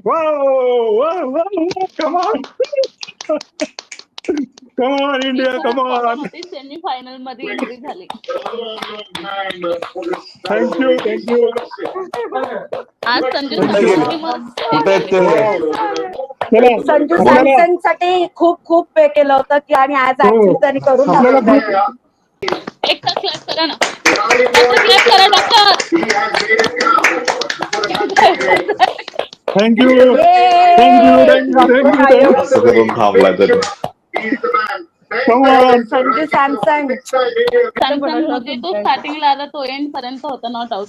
Come on. Come on, India, come on. Semi final मध्ये entry झाली. Thank you. आज संजू संजू सॅमसन साठी खूप खूप पे केलं होतं की आणि आज ऍक्च्युअली त्यांनी करून दाखवलं. एक तास क्लॅप करा ना. क्लॅप करा डॉक्टर. थँक्यू. संजू सॅमसन म्हणजे तो स्टार्टिंगला आला तो एंड पर्यंत होता नॉट आउट.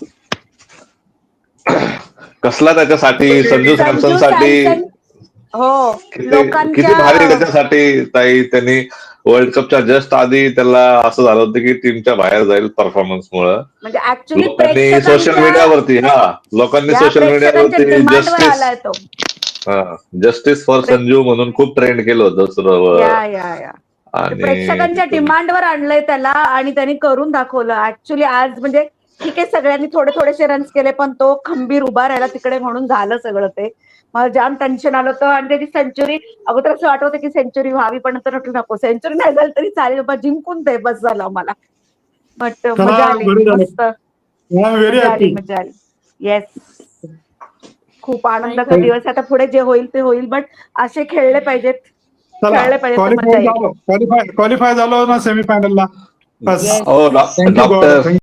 कसला त्याच्यासाठी संजू सॅमसन साठी हो किती भारी त्याच्यासाठी ताई. त्यांनी वर्ल्ड कपच्या जस्ट आधी त्याला असं झालं होतं की टीमच्या बाहेर जाईल परफॉर्मन्स मुळे. म्हणजे ऍक्च्युली लोकांनी सोशल मीडियावरती लोकांनी सोशल मीडियावरती जस्टिस फॉर संजू म्हणून खूप ट्रेंड केलं होतं. प्रेक्षकांच्या डिमांडवर आणलंय त्याला आणि त्यांनी करून दाखवलं. ऍक्च्युली आज म्हणजे ठीक आहे सगळ्यांनी थोडेसे रन्स केले पण तो खंबीर उभा राहिला तिकडे म्हणून झालं सगळं ते. मला जाम टेन्शन आलं होतं आणि त्याची सेंचुरी अगोदर असं वाटत की सेंचुरी व्हावी पण नंतर नको सेंचुरी नाही झाली तरी चालेल बाबा जिंकून दे बस झालं मला. बट मजा आली मस्त मजा आली. येस खूप आनंदाचा दिवस. आता पुढे जे होईल ते होईल बट असे खेळले पाहिजेत. क्वालिफाय झालो ना सेमीफायनलला. डॉक्टर